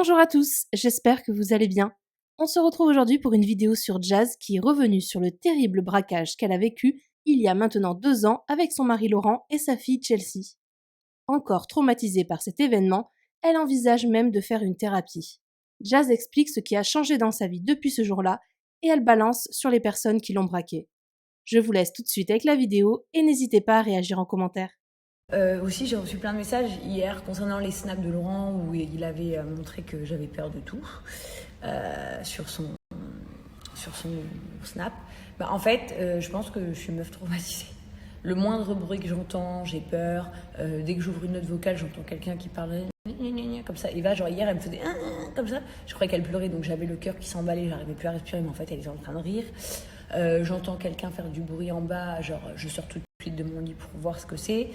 Bonjour à tous, j'espère que vous allez bien. On se retrouve aujourd'hui pour une vidéo sur Jazz qui est revenue sur le terrible braquage qu'elle a vécu il y a maintenant 2 ans avec son mari Laurent et sa fille Chelsea. Encore traumatisée par cet événement, elle envisage même de faire une thérapie. Jazz explique ce qui a changé dans sa vie depuis ce jour-là et elle balance sur les personnes qui l'ont braquée. Je vous laisse tout de suite avec la vidéo et n'hésitez pas à réagir en commentaire. Aussi, j'ai reçu plein de messages hier concernant les snaps de Laurent où il avait montré que j'avais peur de tout sur son snap. En fait, je pense que je suis meuf traumatisée. Le moindre bruit que j'entends, j'ai peur. Dès que j'ouvre une note vocale, j'entends quelqu'un qui parle comme ça. Et là, genre hier, elle me faisait comme ça. Je croyais qu'elle pleurait, donc j'avais le cœur qui s'emballait, j'arrivais plus à respirer, mais en fait, elle était en train de rire. J'entends quelqu'un faire du bruit en bas, genre je sors tout de suite de mon lit pour voir ce que c'est.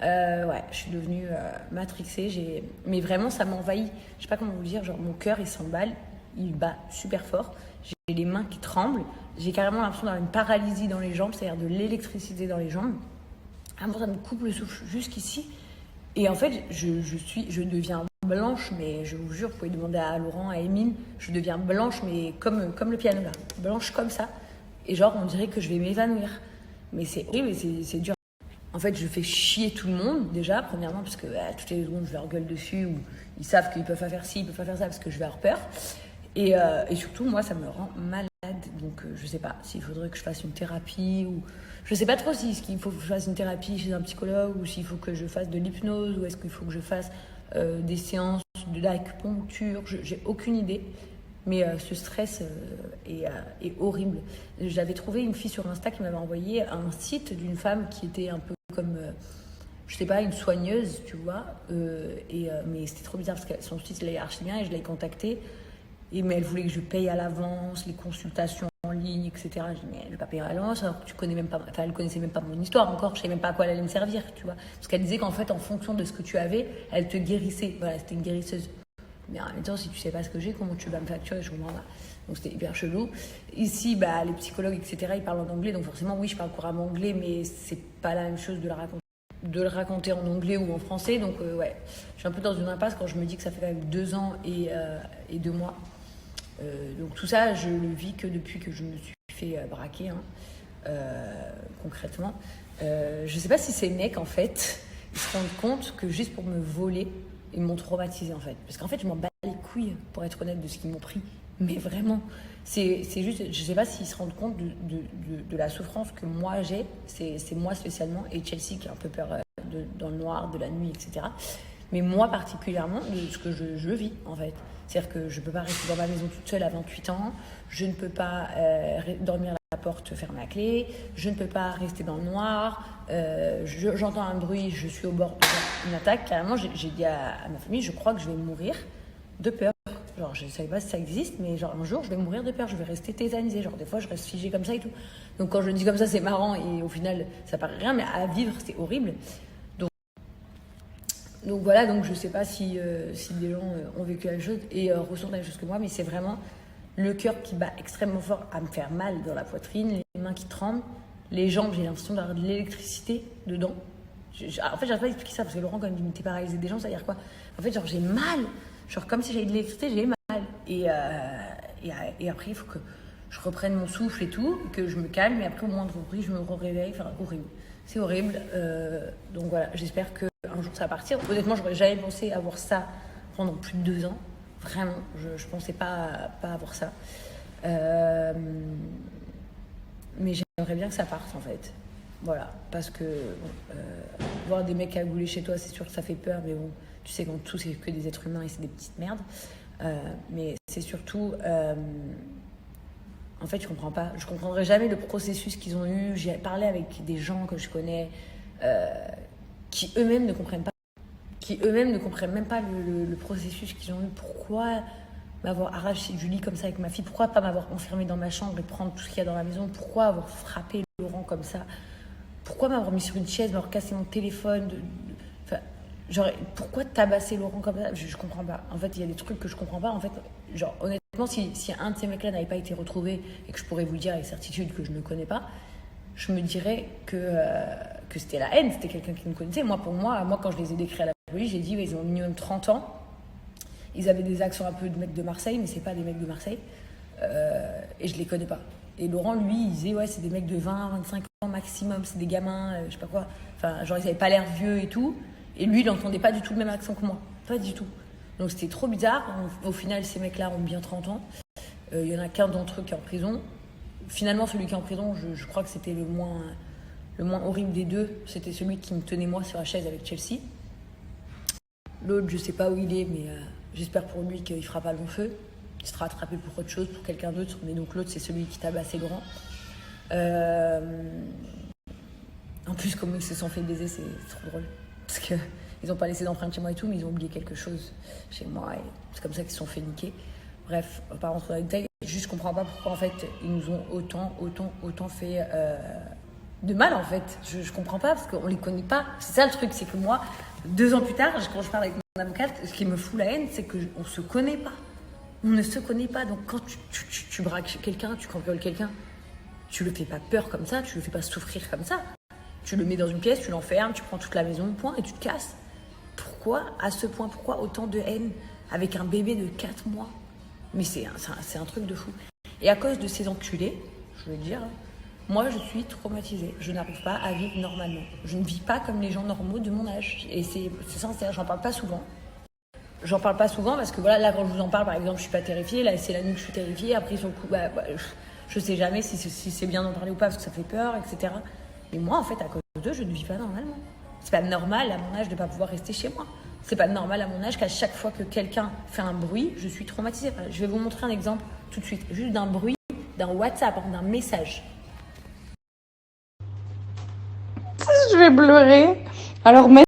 Ouais, je suis devenue matrixée. Mais vraiment, ça m'envahit. Je sais pas comment vous dire. Genre, mon cœur, il s'emballe, il bat super fort. J'ai les mains qui tremblent. J'ai carrément l'impression d'avoir une paralysie dans les jambes, c'est-à-dire de l'électricité dans les jambes. Moi, ça me coupe le souffle jusqu'ici. Et en fait, je deviens blanche, mais je vous jure, vous pouvez demander à Laurent, à Émile, je deviens blanche, mais comme le piano là, blanche comme ça. Et genre, on dirait que je vais m'évanouir. Mais c'est horrible et c'est dur. En fait, je fais chier tout le monde, déjà, premièrement, parce que toutes les secondes, je leur gueule dessus, ou ils savent qu'ils peuvent pas faire ci, ils peuvent pas faire ça, parce que je vais avoir peur. Et surtout, moi, ça me rend malade. Donc, je sais pas s'il faudrait que je fasse une thérapie, ou je sais pas trop s'il faut que je fasse une thérapie chez un psychologue, ou s'il faut que je fasse de l'hypnose, ou est-ce qu'il faut que je fasse des séances d'acupuncture. J'ai aucune idée. Mais ce stress est horrible. J'avais trouvé une fille sur Insta qui m'avait envoyé un site d'une femme qui était un peu comme, je sais pas, une soigneuse, tu vois. Mais c'était trop bizarre parce que son site, il allait archi bien et je l'ai contactée. Mais elle voulait que je paye à l'avance les consultations en ligne, etc. Je dis, mais elle ne veut pas payer à l'avance alors que tu connais même pas, enfin, elle connaissait même pas mon histoire encore. Je savais même pas à quoi elle allait me servir, tu vois. Parce qu'elle disait qu'en fait, en fonction de ce que tu avais, elle te guérissait. Voilà, c'était une guérisseuse. Mais en même temps, si tu sais pas ce que j'ai, comment tu vas me facturer? Je comprends pas. Donc c'était hyper chelou. Ici, les psychologues, etc., ils parlent en anglais. Donc forcément, oui, je parle couramment anglais, mais c'est pas la même chose de le raconter en anglais ou en français. Donc ouais, je suis un peu dans une impasse quand je me dis que ça fait quand même 2 ans et 2 mois. Donc tout ça, je le vis que depuis que je me suis fait braquer, concrètement. Je sais pas si ces mecs, en fait, ils se rendent compte que juste pour me voler, ils m'ont traumatisée en fait. Parce qu'en fait, je m'en bats les couilles, pour être honnête, de ce qu'ils m'ont pris. Mais vraiment, c'est juste, je sais pas s'ils se rendent compte de la souffrance que moi j'ai. C'est moi spécialement, et Chelsea qui a un peu peur dans le noir, de la nuit, etc. Mais moi particulièrement, de ce que je vis en fait. C'est-à-dire que je ne peux pas rester dans ma maison toute seule à 28 ans, je ne peux pas dormir à la porte fermée à clé, je ne peux pas rester dans le noir, j'entends un bruit, je suis au bord d'une attaque. Carrément, j'ai dit à ma famille, je crois que je vais mourir de peur. Genre, je ne savais pas si ça existe, mais genre un jour, je vais mourir de peur, je vais rester tétanisée. Genre, des fois, je reste figée comme ça et tout. Donc, quand je le dis comme ça, c'est marrant et au final, ça paraît rien, mais à vivre, c'est horrible. Donc voilà, donc je sais pas si des gens ont vécu la même chose et ressentent la même chose que moi, mais c'est vraiment le cœur qui bat extrêmement fort à me faire mal dans la poitrine, les mains qui tremblent, les jambes, j'ai l'impression d'avoir de l'électricité dedans. En fait, j'arrive pas à expliquer ça parce que Laurent, quand il me dit mais t'es paralysé des jambes, ça veut dire quoi? En fait, genre j'ai mal, genre comme si j'avais de l'électricité, j'ai mal. Et après, il faut que je reprenne mon souffle et tout, que je me calme, et après, au moindre bruit, je me réveille, enfin, horrible. C'est horrible. Donc voilà, j'espère que un jour ça va partir. Honnêtement, j'aurais jamais pensé avoir ça pendant plus de 2 ans. Vraiment, je pensais pas avoir ça. Mais j'aimerais bien que ça parte en fait. Voilà, parce que voir des mecs cagouler chez toi, c'est sûr que ça fait peur, mais bon, tu sais qu'en tout, c'est que des êtres humains et c'est des petites merdes. Mais c'est surtout... en fait, je comprends pas. Je comprendrai jamais le processus qu'ils ont eu. J'ai parlé avec des gens que je connais qui eux-mêmes ne comprennent pas. Qui eux-mêmes ne comprennent même pas le processus qu'ils ont eu. Pourquoi m'avoir arraché du lit comme ça avec ma fille? Pourquoi pas m'avoir enfermée dans ma chambre et prendre tout ce qu'il y a dans la maison? Pourquoi avoir frappé Laurent comme ça? Pourquoi m'avoir mis sur une chaise, m'avoir cassé mon téléphone? Enfin, genre, pourquoi tabasser Laurent comme ça? Je comprends pas. En fait, il y a des trucs que je comprends pas. En fait, genre, honnêtement, si un de ces mecs-là n'avait pas été retrouvé et que je pourrais vous le dire avec certitude que je ne connais pas, je me dirais que c'était la haine, c'était quelqu'un qui me connaissait. Moi, quand je les ai décrits à la police, j'ai dit, ouais, ils ont minimum 30 ans. Ils avaient des accents un peu de mecs de Marseille, mais c'est pas des mecs de Marseille. Et je les connais pas. Et Laurent, lui, il disait, ouais, c'est des mecs de 20, 25 ans maximum, c'est des gamins, je sais pas quoi. Enfin, genre, ils avaient pas l'air vieux et tout. Et lui, il n'entendait pas du tout le même accent que moi. Pas du tout. Donc, c'était trop bizarre. Au final, ces mecs-là ont bien 30 ans. Il y en a qu'un d'entre eux qui est en prison. Finalement, celui qui est en prison, je crois que c'était le moins horrible des deux. C'était celui qui me tenait, moi, sur la chaise avec Chelsea. L'autre, je sais pas où il est, mais j'espère pour lui qu'il fera pas long feu. Il sera attrapé pour autre chose, pour quelqu'un d'autre. Mais donc l'autre, c'est celui qui tabassait Laurent. En plus, comme ils se sont fait baiser, c'est trop drôle. Parce qu'ils n'ont pas laissé d'empreinte chez moi et tout, mais ils ont oublié quelque chose chez moi. Et c'est comme ça qu'ils se sont fait niquer. Bref, on va pas rentrer dans les détails. Juste, je comprends pas pourquoi, en fait, ils nous ont autant fait de mal, en fait. Je comprends pas, parce qu'on les connaît pas. C'est ça le truc, c'est que moi, 2 ans plus tard, quand je parle avec mon avocate, ce qui me fout la haine, c'est qu'on se connaît pas. On ne se connaît pas. Donc, quand tu braques quelqu'un, tu cambrioles quelqu'un, tu le fais pas peur comme ça, tu le fais pas souffrir comme ça. Tu le mets dans une pièce, tu l'enfermes, tu prends toute la maison, point, et tu te casses. Pourquoi, à ce point, pourquoi autant de haine avec un bébé de 4 mois? Mais c'est un truc de fou. Et à cause de ces enculés, je veux dire, moi je suis traumatisée. Je n'arrive pas à vivre normalement. Je ne vis pas comme les gens normaux de mon âge. Et c'est sincère, j'en parle pas souvent. J'en parle pas souvent parce que voilà, là quand je vous en parle, par exemple, je suis pas terrifiée. Là, c'est la nuit que je suis terrifiée. Après, sur le coup, je sais jamais si c'est bien d'en parler ou pas parce que ça fait peur, etc. Mais moi, en fait, à cause d'eux, je ne vis pas normalement. C'est pas normal à mon âge de pas pouvoir rester chez moi. C'est pas normal à mon âge qu'à chaque fois que quelqu'un fait un bruit, je suis traumatisée. Je vais vous montrer un exemple tout de suite. Juste d'un bruit, d'un WhatsApp, d'un message. Je vais pleurer. Alors, mais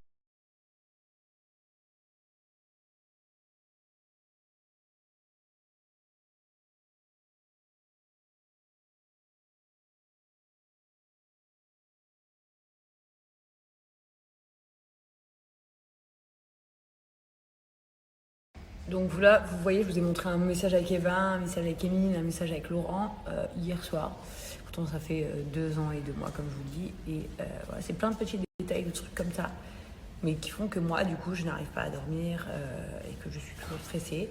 Donc là, vous voyez, je vous ai montré un message avec Eva, un message avec Émile, un message avec Laurent hier soir. Pourtant, ça fait 2 ans et 2 mois, comme je vous le dis. Et voilà, c'est plein de petits détails, de trucs comme ça, mais qui font que moi, du coup, je n'arrive pas à dormir et que je suis toujours stressée.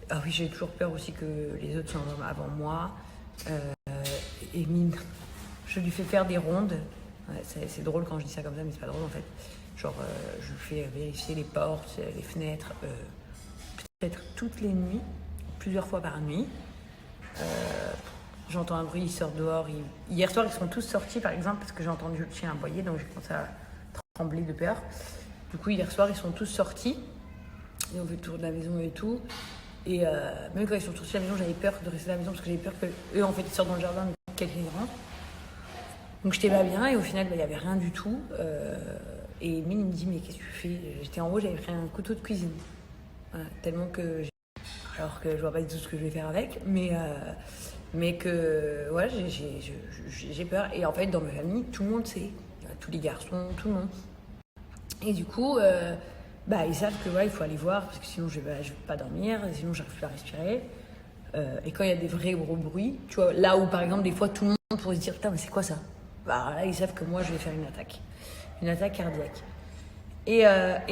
Ah oui, j'ai toujours peur aussi que les autres soient avant moi. Émile, je lui fais faire des rondes. Ouais, c'est drôle quand je dis ça comme ça, mais c'est pas drôle en fait. Genre, je lui fais vérifier les portes, les fenêtres, peut-être toutes les nuits, plusieurs fois par nuit. J'entends un bruit, il sort dehors. Hier soir, ils sont tous sortis, par exemple, parce que j'ai entendu le chien aboyer, donc j'ai commencé à trembler de peur. Du coup, hier soir, ils sont tous sortis. Ils ont fait le tour de la maison et tout. Et même quand ils sont sortis de la maison, j'avais peur de rester à la maison parce que j'avais peur qu'eux, en fait, ils sortent dans le jardin et quelqu'un rentre. Donc, j'étais pas bien et au final, il n'y avait rien du tout. Et Emile, il me dit, mais qu'est-ce que tu fais? J'étais en haut, j'avais pris un couteau de cuisine. Voilà, tellement que alors que je vois pas du tout ce que je vais faire avec, mais que ouais, j'ai peur. Et en fait, dans ma famille, tout le monde sait, tous les garçons, tout le monde. Et du coup, ils savent que ouais, il faut aller voir parce que sinon je vais pas dormir, sinon j'arrive plus à respirer. Et quand il y a des vrais gros bruits, tu vois, là où par exemple des fois tout le monde pourrait se dire putain mais c'est quoi ça? Bah là ils savent que moi je vais faire une attaque cardiaque. Et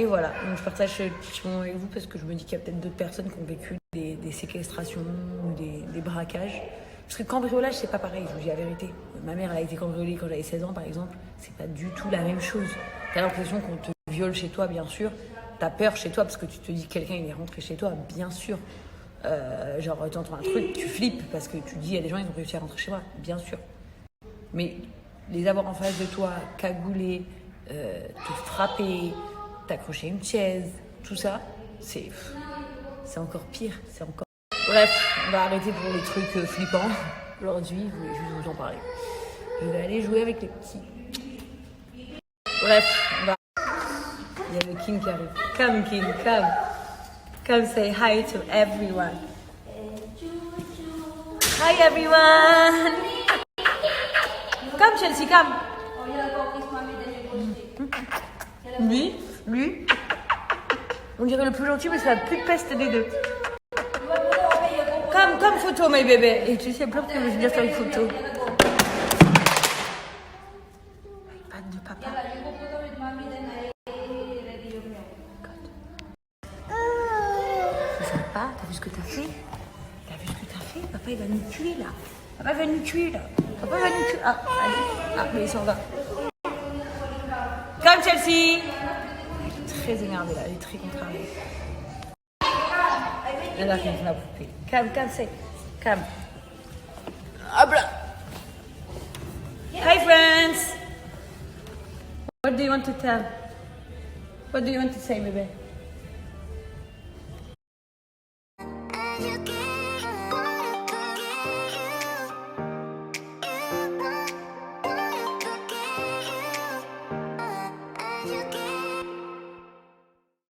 voilà, donc je partage ce petit moment avec vous parce que je me dis qu'il y a peut-être d'autres personnes qui ont vécu des séquestrations ou des braquages. Parce que cambriolage, c'est pas pareil, je vous dis la vérité. Ma mère, elle a été cambriolée quand j'avais 16 ans, par exemple. C'est pas du tout la même chose. T'as l'impression qu'on te viole chez toi, bien sûr. T'as peur chez toi parce que tu te dis que quelqu'un il est rentré chez toi, bien sûr. Genre, t'entends un truc, tu flippes parce que tu dis, il y a des gens, ils ont réussi à rentrer chez moi, bien sûr. Mais les avoir en face de toi, cagoulés, te frapper, t'accrocher une chaise, tout ça, c'est encore pire, c'est encore... Bref, on va arrêter pour les trucs flippants. Aujourd'hui, je voulais juste vous en parler. Je vais aller jouer avec les petits. Bref, il y a le King qui arrive. Come King, come. Come say hi to everyone. Hi everyone. Come Chelsea, come. Lui, on dirait le plus gentil, mais c'est la plus peste des deux. Comme photo, my bébé. Et tu sais, plein que je veux bien faire une photo. Pas de papa. C'est ça. vu ce que t'as fait? T'as vu ce que t'as fait? Papa, il va nous tuer, là. Papa va nous tuer, là. Papa va nous tuer. Ah, allez. Ah, mais il s'en va. Comme Chelsea. Elle est très énervée, là. Elle est très contrariée. Elle arrive, la poupée. Calme, calme, c'est. Calme. Hop là. Hi, friends. What do you want to tell? What do you want to say, baby? You